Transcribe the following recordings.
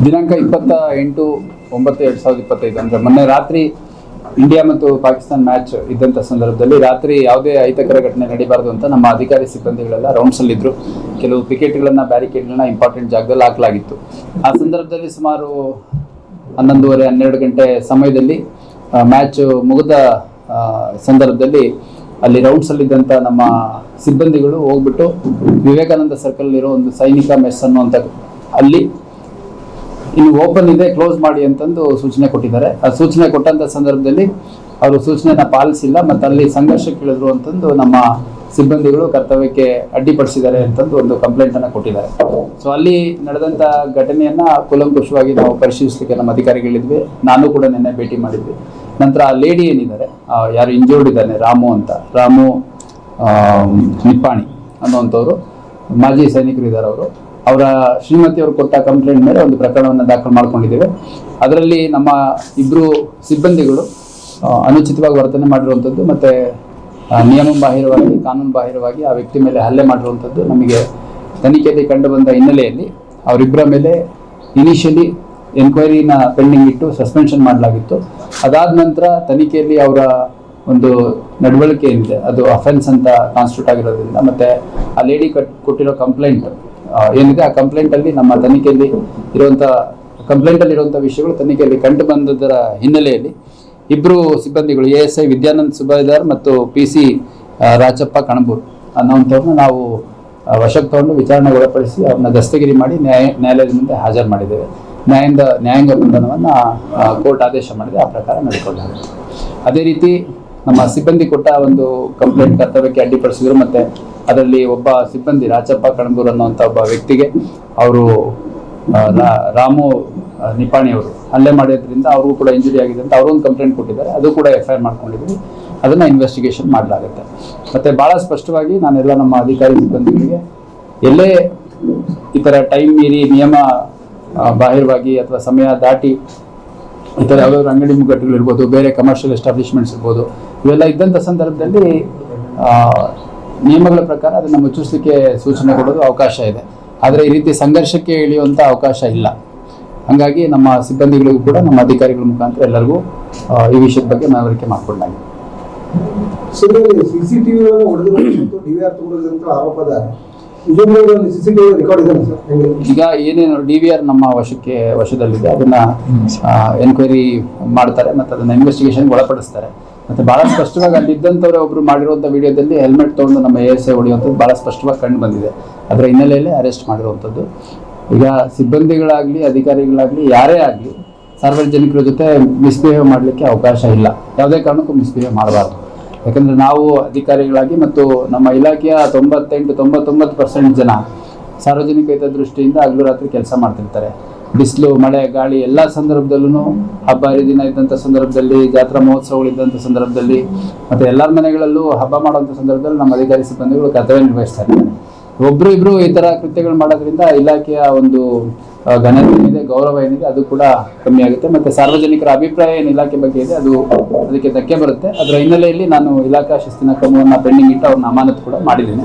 ದಿನಾಂಕ 28/9/2025 ಅಂದರೆ ಮೊನ್ನೆ ರಾತ್ರಿ ಇಂಡಿಯಾ ಮತ್ತು ಪಾಕಿಸ್ತಾನ ಮ್ಯಾಚ್ ಇದ್ದಂಥ ಸಂದರ್ಭದಲ್ಲಿ ರಾತ್ರಿ ಯಾವುದೇ ಅಹಿತಕರ ಘಟನೆ ನಡೀಬಾರ್ದು ಅಂತ ನಮ್ಮ ಅಧಿಕಾರಿ ಸಿಬ್ಬಂದಿಗಳೆಲ್ಲ ರೌಂಡ್ಸಲ್ಲಿದ್ದರು. ಕೆಲವು ವಿಕೆಟ್ಗಳನ್ನು ಬ್ಯಾರಿಕೇಡ್ಗಳನ್ನ ಇಂಪಾರ್ಟೆಂಟ್ ಜಾಗದಲ್ಲಿ ಹಾಕಲಾಗಿತ್ತು. ಆ ಸಂದರ್ಭದಲ್ಲಿ ಸುಮಾರು 11:30-12 ಗಂಟೆ ಸಮಯದಲ್ಲಿ ಮ್ಯಾಚ್ ಮುಗಿದ ಸಂದರ್ಭದಲ್ಲಿ ಅಲ್ಲಿ ರೌಂಡ್ಸಲ್ಲಿದ್ದಂಥ ನಮ್ಮ ಸಿಬ್ಬಂದಿಗಳು ಹೋಗ್ಬಿಟ್ಟು ವಿವೇಕಾನಂದ ಸರ್ಕಲ್ ಇರೋ ಒಂದು ಸೈನಿಕ ಮೆಸ್ ಅನ್ನುವಂಥ ಅಲ್ಲಿ ಇನ್ನು ಓಪನ್ ಇದೆ, ಕ್ಲೋಸ್ ಮಾಡಿ ಅಂತಂದು ಸೂಚನೆ ಕೊಟ್ಟಿದ್ದಾರೆ. ಆ ಸೂಚನೆ ಕೊಟ್ಟಂಥ ಸಂದರ್ಭದಲ್ಲಿ ಅವರು ಸೂಚನೆನ ಪಾಲಿಸಿಲ್ಲ ಮತ್ತು ಅಲ್ಲಿ ಸಂಘರ್ಷಕ್ಕೆ ಇಳಿದ್ರು ಅಂತಂದು ನಮ್ಮ ಸಿಬ್ಬಂದಿಗಳು ಕರ್ತವ್ಯಕ್ಕೆ ಅಡ್ಡಿಪಡಿಸಿದ್ದಾರೆ ಅಂತಂದು ಒಂದು ಕಂಪ್ಲೇಂಟನ್ನು ಕೊಟ್ಟಿದ್ದಾರೆ. ಸೊ ಅಲ್ಲಿ ನಡೆದಂಥ ಘಟನೆಯನ್ನು ಕೂಲಂಕುಷವಾಗಿ ನಾವು ಪರಿಶೀಲಿಸಲಿಕ್ಕೆ ನಮ್ಮ ಅಧಿಕಾರಿಗಳಿದ್ವಿ. ನಾನು ಕೂಡ ನಿನ್ನೆ ಭೇಟಿ ಮಾಡಿದ್ವಿ. ನಂತರ ಆ ಲೇಡಿ ಏನಿದ್ದಾರೆ, ಯಾರು ಇಂಜೂರ್ಡ್ ಇದ್ದಾನೆ ರಾಮು ನಿಪ್ಪಾಣಿ ಅನ್ನುವಂಥವ್ರು ಮಾಜಿ ಸೈನಿಕರು ಇದ್ದಾರೆ. ಅವರ ಶ್ರೀಮತಿಯವರು ಕೊಟ್ಟ ಕಂಪ್ಲೇಂಟ್ ಮೇಲೆ ಒಂದು ಪ್ರಕರಣವನ್ನು ದಾಖಲು ಮಾಡ್ಕೊಂಡಿದ್ದೇವೆ. ಅದರಲ್ಲಿ ನಮ್ಮ ಇಬ್ಬರು ಸಿಬ್ಬಂದಿಗಳು ಅನುಚಿತವಾಗಿ ವರ್ತನೆ ಮಾಡಿರುವಂಥದ್ದು ಮತ್ತು ನಿಯಮ ಬಾಹಿರವಾಗಿ ಕಾನೂನು ಬಾಹಿರವಾಗಿ ಆ ವ್ಯಕ್ತಿ ಮೇಲೆ ಹಲ್ಲೆ ಮಾಡಿರುವಂಥದ್ದು ನಮಗೆ ತನಿಖೆಯಲ್ಲಿ ಕಂಡು ಬಂದ ಹಿನ್ನೆಲೆಯಲ್ಲಿ ಅವರಿಬ್ಬರ ಮೇಲೆ ಇನಿಷಿಯಲಿ ಎನ್ಕ್ವೈರಿನ ಪೆಂಡಿಂಗ್ ಇಟ್ಟು ಸಸ್ಪೆನ್ಷನ್ ಮಾಡಲಾಗಿತ್ತು. ಅದಾದ ನಂತರ ತನಿಖೆಯಲ್ಲಿ ಅವರ ಒಂದು ನಡವಳಿಕೆ ಏನಿದೆ ಅದು ಅಫೆನ್ಸ್ ಅಂತ ಕಾನ್ಸ್ಟಿಟ್ಯೂಟ್ ಆಗಿರೋದ್ರಿಂದ ಮತ್ತು ಆ ಲೇಡಿ ಕೊಟ್ಟಿರೋ ಕಂಪ್ಲೇಂಟ್ ಏನಿದೆ ಆ ಕಂಪ್ಲೇಂಟಲ್ಲಿ ನಮ್ಮ ತನಿಖೆಯಲ್ಲಿ ಇರುವಂಥ ವಿಷಯಗಳು ತನಿಖೆಯಲ್ಲಿ ಕಂಡು ಬಂದದರ ಹಿನ್ನೆಲೆಯಲ್ಲಿ ಇಬ್ಬರು ಸಿಬ್ಬಂದಿಗಳು ASI ವಿದ್ಯಾನಂದ್ ಸುಬೇದಾರ್ ಮತ್ತು PC ರಾಚಪ್ಪ ಕಣಬೂರ್ ಅನ್ನೋವಂಥವ್ರನ್ನ ನಾವು ವಶಕ್ಕೆ ತಗೊಂಡು ವಿಚಾರಣೆಗೆ ಒಳಪಡಿಸಿ ಅವ್ರನ್ನ ದಸ್ತಗಿರಿ ಮಾಡಿ ನ್ಯಾಯಾಲಯದ ಮುಂದೆ ಹಾಜರು ಮಾಡಿದ್ದೇವೆ. ನ್ಯಾಯಾಂಗ ಬಂಧನವನ್ನು ಕೋರ್ಟ್ ಆದೇಶ ಮಾಡಿದೆ. ಆ ಪ್ರಕಾರ ನಡೆದುಕೊಳ್ಳಲಾಗಿದೆ. ಅದೇ ರೀತಿ ನಮ್ಮ ಸಿಬ್ಬಂದಿ ಕೊಟ್ಟ ಒಂದು ಕಂಪ್ಲೇಂಟ್ ಕರ್ತವ್ಯಕ್ಕೆ ಅಡ್ಡಿಪಡಿಸಿದ್ರು ಮತ್ತು ಅದರಲ್ಲಿ ಒಬ್ಬ ಸಿಬ್ಬಂದಿ ರಾಚಪ್ಪ ಕಣಬೂರ್ ಅನ್ನುವಂಥ ಒಬ್ಬ ವ್ಯಕ್ತಿಗೆ ಅವರು ರಾಮು ನಿಪಾಣಿ ಅವರು ಹಲ್ಲೆ ಮಾಡಿದ್ರಿಂದ ಅವ್ರಿಗೂ ಕೂಡ ಇಂಜುರಿ ಆಗಿದೆ ಅಂತ ಅವರೊಂದು ಕಂಪ್ಲೇಂಟ್ ಕೊಟ್ಟಿದ್ದಾರೆ. ಅದು ಕೂಡ FIR ಮಾಡ್ಕೊಂಡಿದ್ವಿ. ಅದನ್ನು ಇನ್ವೆಸ್ಟಿಗೇಷನ್ ಮಾಡಲಾಗುತ್ತೆ. ಮತ್ತು ಭಾಳ ಸ್ಪಷ್ಟವಾಗಿ ನಾನೆಲ್ಲ ನಮ್ಮ ಅಧಿಕಾರಿ ಸಿಬ್ಬಂದಿಗಳಿಗೆ ಎಲ್ಲೇ ಈ ಥರ ಟೈಮ್ ಮೀರಿ ನಿಯಮ ಬಾಹಿರವಾಗಿ ಅಥವಾ ಸಮಯ ದಾಟಿ ಈ ಥರ ಯಾವುದಾದ್ರು ಅಂಗಡಿ ಮುಗ್ಗಟ್ಟುಗಳಿರ್ಬೋದು, ಬೇರೆ ಕಮರ್ಷಿಯಲ್ ಎಸ್ಟಾಬ್ಲಿಷ್ಮೆಂಟ್ಸ್ ಇರ್ಬೋದು, ಇವೆಲ್ಲ ಇದ್ದಂಥ ಸಂದರ್ಭದಲ್ಲಿ ನಿಯಮಗಳ ಪ್ರಕಾರ ಅದನ್ನು ಮುಚ್ಚಿಸಲಿಕ್ಕೆ ಸೂಚನೆ ಕೊಡೋದು ಅವಕಾಶ ಇದೆ. ಆದರೆ ಈ ರೀತಿ ಸಂಘರ್ಷಕ್ಕೆ ಇಳಿಯುವಂಥ ಅವಕಾಶ ಇಲ್ಲ. ಹಾಗಾಗಿ ನಮ್ಮ ಸಿಬ್ಬಂದಿಗಳಿಗೂ ಕೂಡ ನಮ್ಮ ಅಧಿಕಾರಿಗಳ ಮುಖಾಂತರ ಎಲ್ಲರಿಗೂ ಈ ವಿಷಯದ ಬಗ್ಗೆ ಮನವರಿಕೆ ಮಾಡಿಕೊಂಡಾಗಿದೆ. ಈಗ ಏನೇನು DVR ನಮ್ಮ ವಶದಲ್ಲಿದೆ ಅದನ್ನ ಎನ್ಕ್ವೈರಿ ಮಾಡ್ತಾರೆ ಮತ್ತು ಅದನ್ನ ಇನ್ವೆಸ್ಟಿಗೇಷನ್ಗೆ ಒಳಪಡಿಸ್ತಾರೆ. ಮತ್ತು ಭಾಳ ಸ್ಪಷ್ಟವಾಗಿ ಅಲ್ಲಿದ್ದಂಥವ್ರೆ ಒಬ್ರು ಮಾಡಿರುವಂಥ ವಿಡಿಯೋದಲ್ಲಿ ಹೆಲ್ಮೆಟ್ ತೊಗೊಂಡು ನಮ್ಮ ASI ಹೊಡೆಯುವಂಥದ್ದು ಭಾಳ ಸ್ಪಷ್ಟವಾಗಿ ಕಂಡು ಬಂದಿದೆ. ಅದರ ಹಿನ್ನೆಲೆಯಲ್ಲಿ ಅರೆಸ್ಟ್ ಮಾಡಿರುವಂಥದ್ದು. ಈಗ ಸಿಬ್ಬಂದಿಗಳಾಗಲಿ ಅಧಿಕಾರಿಗಳಾಗಲಿ ಯಾರೇ ಆಗಲಿ ಸಾರ್ವಜನಿಕರ ಜೊತೆ ಮಿಸ್ಬಿಹೇವ್ ಮಾಡಲಿಕ್ಕೆ ಅವಕಾಶ ಇಲ್ಲ. ಯಾವುದೇ ಕಾರಣಕ್ಕೂ ಮಿಸ್ಬಿಹೇವ್ ಮಾಡಬಾರ್ದು. ಯಾಕಂದರೆ ನಾವು ಅಧಿಕಾರಿಗಳಾಗಿ ಮತ್ತು ನಮ್ಮ ಇಲಾಖೆಯ 98-99% ಜನ ಸಾರ್ವಜನಿಕ ಹಿತದೃಷ್ಟಿಯಿಂದ ಹಗಲು ರಾತ್ರಿ ಕೆಲಸ ಮಾಡ್ತಿರ್ತಾರೆ. ಬಿಸಿಲು ಮಳೆ ಗಾಳಿ ಎಲ್ಲ ಸಂದರ್ಭದಲ್ಲೂ, ಹಬ್ಬ ಹರಿದಿನ ಇದ್ದಂಥ ಸಂದರ್ಭದಲ್ಲಿ, ಜಾತ್ರಾ ಮಹೋತ್ಸವಗಳಿದ್ದಂಥ ಸಂದರ್ಭದಲ್ಲಿ ಮತ್ತು ಎಲ್ಲರ ಮನೆಗಳಲ್ಲೂ ಹಬ್ಬ ಮಾಡುವಂಥ ಸಂದರ್ಭದಲ್ಲಿ ನಮ್ಮ ಅಧಿಕಾರಿ ಸಿಬ್ಬಂದಿಗಳು ಕರ್ತವ್ಯ ನಿರ್ವಹಿಸ್ತಾ ಇರ್ತಾರೆ. ಒಬ್ಬರು ಇಬ್ಬರು ಈ ಥರ ಕೃತ್ಯಗಳು ಮಾಡೋದ್ರಿಂದ ಇಲಾಖೆಯ ಒಂದು ಘನತೆ ಏನಿದೆ, ಗೌರವ ಏನಿದೆ ಅದು ಕೂಡ ಕಮ್ಮಿ ಆಗುತ್ತೆ. ಮತ್ತು ಸಾರ್ವಜನಿಕರ ಅಭಿಪ್ರಾಯ ಏನು ಇಲಾಖೆ ಬಗ್ಗೆ ಇದೆ ಅದಕ್ಕೆ ಧಕ್ಕೆ ಬರುತ್ತೆ. ಅದರ ಹಿನ್ನೆಲೆಯಲ್ಲಿ ನಾನು ಇಲಾಖಾ ಶಿಸ್ತಿನ ಕ್ರಮವನ್ನು ಪೆಂಡಿಂಗ್ ಇಟ್ಟು ಅವ್ರನ್ನ ಅಮಾನತು ಕೂಡ ಮಾಡಿದ್ದೀನಿ.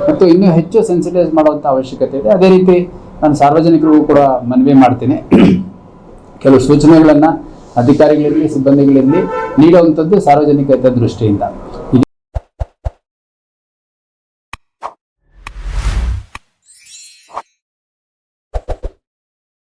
ಮತ್ತು ಇನ್ನೂ ಹೆಚ್ಚು ಸೆನ್ಸಿಟೈಸ್ ಮಾಡುವಂಥ ಅವಶ್ಯಕತೆ ಇದೆ. ಅದೇ ರೀತಿ ನಾನು ಸಾರ್ವಜನಿಕರಿಗೂ ಕೂಡ ಮನವಿ ಮಾಡ್ತೀನಿ. ಕೆಲವು ಸೂಚನೆಗಳನ್ನು ಅಧಿಕಾರಿಗಳಿರಲಿ ಸಿಬ್ಬಂದಿಗಳಿರಲಿ ನೀಡುವಂಥದ್ದು ಸಾರ್ವಜನಿಕ ಹಿತದೃಷ್ಟಿಯಿಂದ.